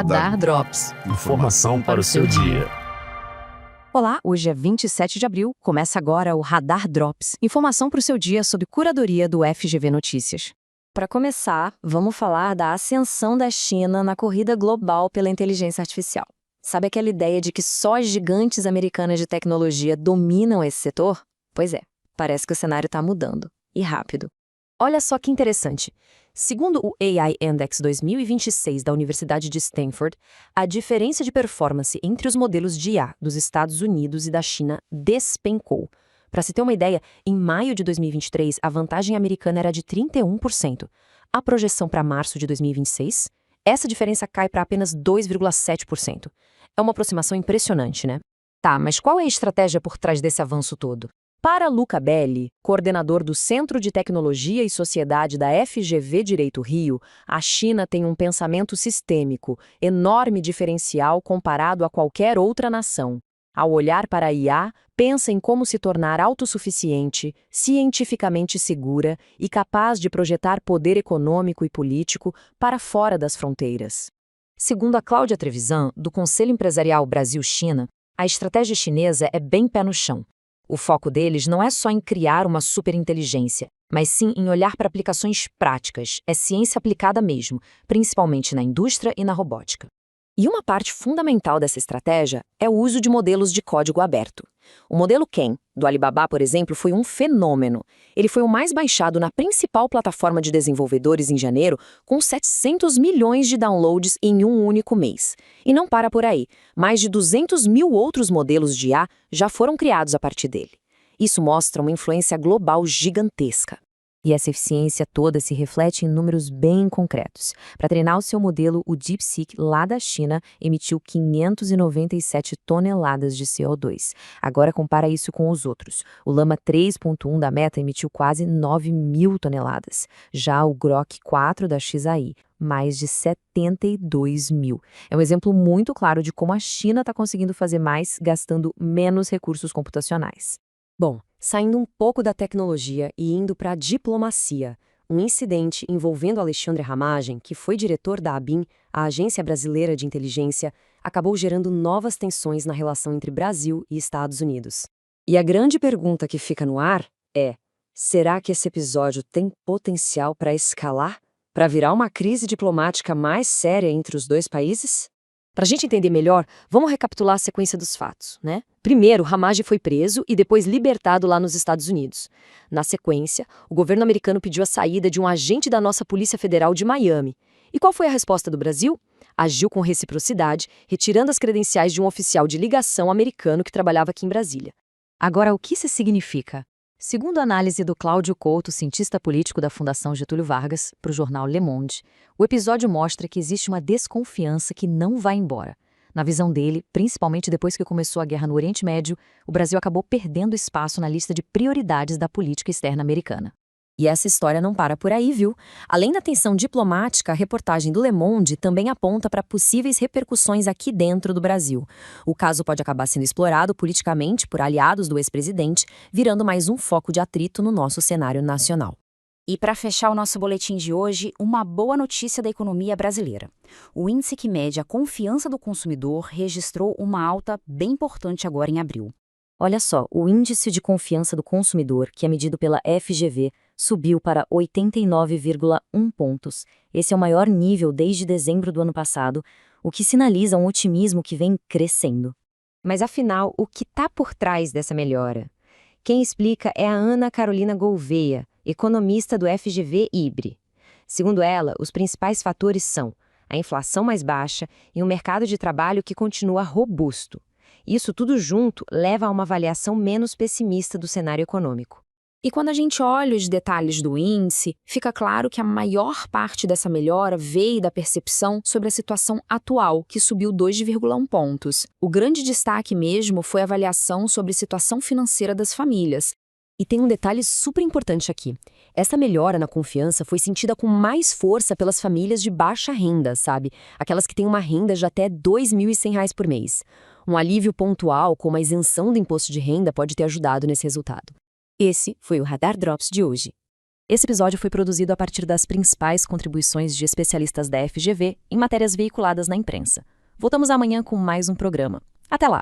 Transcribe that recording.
Radar Drops. Informação para o seu dia. Olá, hoje é 27 de abril, começa agora o Radar Drops, informação para o seu dia sob curadoria do FGV Notícias. Para começar, vamos falar da ascensão da China na corrida global pela inteligência artificial. Sabe aquela ideia de que só as gigantes americanas de tecnologia dominam esse setor? Pois é, parece que o cenário está mudando, e rápido. Olha só que interessante. Segundo o AI Index 2026 da Universidade de Stanford, a diferença de performance entre os modelos de IA dos Estados Unidos e da China despencou. Para se ter uma ideia, em maio de 2023, a vantagem americana era de 31%. A projeção para março de 2026, essa diferença cai para apenas 2,7%. É uma aproximação impressionante, né? Tá, mas qual é a estratégia por trás desse avanço todo? Para Luca Belli, coordenador do Centro de Tecnologia e Sociedade da FGV Direito Rio, a China tem um pensamento sistêmico, enorme diferencial comparado a qualquer outra nação. Ao olhar para a IA, pensa em como se tornar autossuficiente, cientificamente segura e capaz de projetar poder econômico e político para fora das fronteiras. Segundo a Cláudia Trevisan, do Conselho Empresarial Brasil-China, a estratégia chinesa é bem pé no chão. O foco deles não é só em criar uma superinteligência, mas sim em olhar para aplicações práticas, é ciência aplicada mesmo, principalmente na indústria e na robótica. E uma parte fundamental dessa estratégia é o uso de modelos de código aberto. O modelo Ken, do Alibaba, por exemplo, foi um fenômeno. Ele foi o mais baixado na principal plataforma de desenvolvedores em janeiro, com 700 milhões de downloads em um único mês. E não para por aí. Mais de 200 mil outros modelos de IA já foram criados a partir dele. Isso mostra uma influência global gigantesca. E essa eficiência toda se reflete em números bem concretos. Para treinar o seu modelo, o DeepSeek, lá da China, emitiu 597 toneladas de CO2. Agora compara isso com os outros. O Llama 3.1 da Meta emitiu quase 9.000 toneladas. Já o Grok 4 da XAI, mais de 72 mil. É um exemplo muito claro de como a China está conseguindo fazer mais, gastando menos recursos computacionais. Bom, saindo um pouco da tecnologia e indo para a diplomacia, um incidente envolvendo Alexandre Ramagem, que foi diretor da ABIN, a Agência Brasileira de Inteligência, acabou gerando novas tensões na relação entre Brasil e Estados Unidos. E a grande pergunta que fica no ar é: será que esse episódio tem potencial para escalar? Para virar uma crise diplomática mais séria entre os dois países? Para a gente entender melhor, vamos recapitular a sequência dos fatos, né? Primeiro, Ramagem foi preso e depois libertado lá nos Estados Unidos. Na sequência, o governo americano pediu a saída de um agente da nossa Polícia Federal de Miami. E qual foi a resposta do Brasil? Agiu com reciprocidade, retirando as credenciais de um oficial de ligação americano que trabalhava aqui em Brasília. Agora, o que isso significa? Segundo a análise do Cláudio Couto, cientista político da Fundação Getúlio Vargas, para o jornal Le Monde, o episódio mostra que existe uma desconfiança que não vai embora. Na visão dele, principalmente depois que começou a guerra no Oriente Médio, o Brasil acabou perdendo espaço na lista de prioridades da política externa americana. E essa história não para por aí, viu? Além da tensão diplomática, a reportagem do Le Monde também aponta para possíveis repercussões aqui dentro do Brasil. O caso pode acabar sendo explorado politicamente por aliados do ex-presidente, virando mais um foco de atrito no nosso cenário nacional. E para fechar o nosso boletim de hoje, uma boa notícia da economia brasileira. O índice que mede a confiança do consumidor registrou uma alta bem importante agora em abril. Olha só, o índice de confiança do consumidor, que é medido pela FGV, subiu para 89,1 pontos. Esse é o maior nível desde dezembro do ano passado, o que sinaliza um otimismo que vem crescendo. Mas afinal, o que está por trás dessa melhora? Quem explica é a Ana Carolina Gouveia, economista do FGV IBRE. Segundo ela, os principais fatores são a inflação mais baixa e um mercado de trabalho que continua robusto. Isso tudo junto leva a uma avaliação menos pessimista do cenário econômico. E quando a gente olha os detalhes do índice, fica claro que a maior parte dessa melhora veio da percepção sobre a situação atual, que subiu 2,1 pontos. O grande destaque mesmo foi a avaliação sobre a situação financeira das famílias. E tem um detalhe super importante aqui. Essa melhora na confiança foi sentida com mais força pelas famílias de baixa renda, sabe? Aquelas que têm uma renda de até R$ 2.100 por mês. Um alívio pontual, como a isenção do imposto de renda, pode ter ajudado nesse resultado. Esse foi o Radar Drops de hoje. Esse episódio foi produzido a partir das principais contribuições de especialistas da FGV em matérias veiculadas na imprensa. Voltamos amanhã com mais um programa. Até lá!